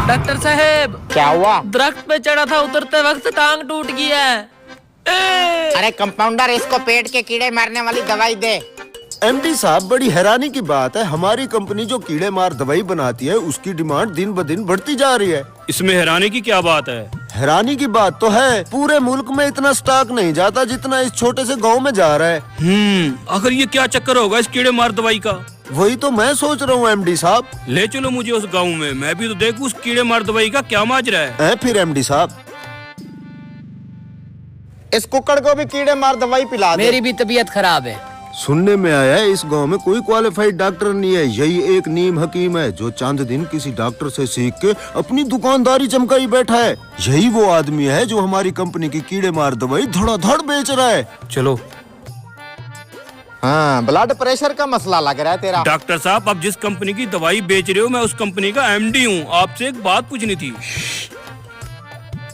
Doctor साहब, क्या हुआ? दरख्त पे चढ़ा था, उतरते वक्त टांग टूट गया है। अरे कंपाउंडर, इसको पेट के कीड़े मारने वाली दवाई दे। एमडी साहब, बड़ी हैरानी की बात है, हमारी कंपनी जो कीड़े मार दवाई बनाती है उसकी डिमांड दिन ब दिन बढ़ती जा रही है। इसमें हैरानी की क्या बात है? हैरानी की बात तो है, पूरे मुल्क में इतना स्टॉक नहीं जाता जितना इस छोटे से गांव में जा रहा है। आखिर ये क्या चक्कर होगा इस कीड़े मार दवाई का? वही तो मैं सोच रहा हूँ एमडी साहब। ले चलो मुझे उस गांव में, मैं भी तो देखूं उस कीड़े मार दवाई का क्या माजरा है। फिर एमडी साहब, इस कुक्कड़ को भी कीड़े मार दवाई पिला दे। मेरी भी तबीयत खराब है। सुनने में आया है इस गांव में कोई क्वालिफाइड डॉक्टर नहीं है, यही एक नीम हकीम है जो चंद दिन किसी डॉक्टर से सीख के अपनी दुकानदारी चमकाई बैठा है। यही वो आदमी है जो हमारी कंपनी की कीड़े मार दवाई धड़ाधड़ बेच रहा है। चलो। हाँ, ब्लड प्रेशर का मसला लग रहा है तेरा। डॉक्टर साहब, आप जिस कंपनी की दवाई बेच रहे हो मैं उस कंपनी का एमडी हूँ। आपसे एक बात पूछनी थी।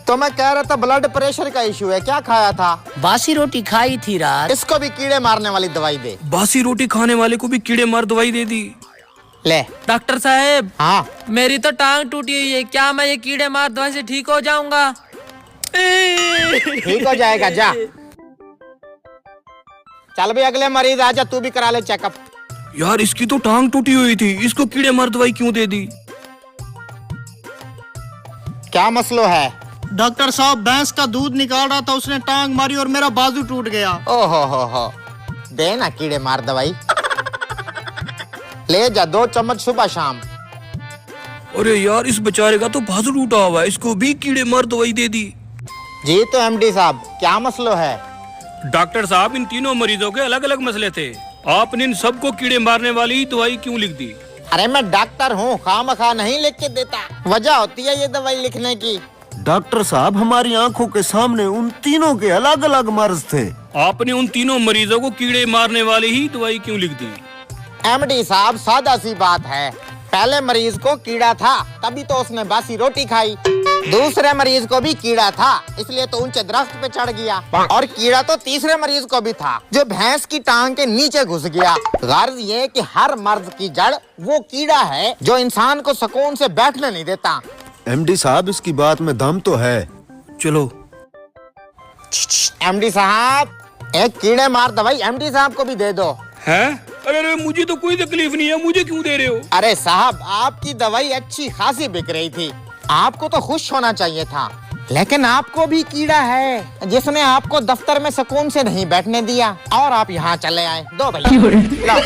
तो मैं कह रहा था ब्लड प्रेशर का इशू है, क्या खाया था? बासी रोटी खाई थी रात। इसको भी कीड़े मारने वाली दवाई दे। बासी रोटी खाने वाले को भी कीड़े मार दवाई दे दी। ले। डॉक्टर साहब, हाँ, मेरी तो टांग टूटी हुई है, क्या मैं ये कीड़े मार दवाई से ठीक हो जाऊंगा? ठीक हो जाएगा, जा। चल भी अगले मरीज आजा, तू भी करा ले चेकअप। यार, इसकी तो टांग टूटी हुई थी, इसको कीड़े मार दवाई क्यों दे दी? क्या मसलो है? डॉक्टर साहब, भैंस का दूध निकाल रहा था, उसने टांग मारी और मेरा बाजू टूट गया। ओहो हो, दे ना कीड़े मार दवाई। ले जा, 2 चम्मच सुबह शाम। अरे यार, इस बेचारे का तो बाजू टूटा हुआ है, इसको भी कीड़े मार दवाई दे दी। जी तो एमडी साहब, क्या मसलो है? डॉक्टर साहब, इन तीनों मरीजों के अलग अलग मसले थे, आपने इन सबको कीड़े मारने वाली दवाई क्यों लिख दी? अरे मैं डॉक्टर हूँ, खामखा नहीं लिख के देता, वजह होती है ये दवाई लिखने की। डॉक्टर साहब, हमारी आंखों के सामने उन तीनों के अलग अलग मर्ज थे। आपने उन तीनों मरीजों को कीड़े मारने वाली ही दवाई क्यों लिख दी? एमडी साहब, सादा सी बात है, पहले मरीज को कीड़ा था तभी तो उसने बासी रोटी खाई। दूसरे मरीज को भी कीड़ा था, इसलिए तो ऊंचे दरख्त पे चढ़ गया। और कीड़ा तो तीसरे मरीज को भी था जो भैंस की टांग के नीचे घुस गया। गर्ज ये कि हर मर्ज की जड़ वो कीड़ा है जो इंसान को सुकून से बैठने नहीं देता। एमडी साहब, इसकी बात में दम तो है। चलो। एमडी साहब, एक कीड़े मार दवाई एमडी साहब को भी दे दो। हैं? अरे मुझे तो कोई तकलीफ नहीं है, मुझे क्यों दे रहे हो? अरे साहब, आपकी दवाई अच्छी खासी बिक रही थी, आपको तो खुश होना चाहिए था, लेकिन आपको भी कीड़ा है जिसने आपको दफ्तर में सुकून से नहीं बैठने दिया और आप यहाँ चले आए। दो भैया, लो।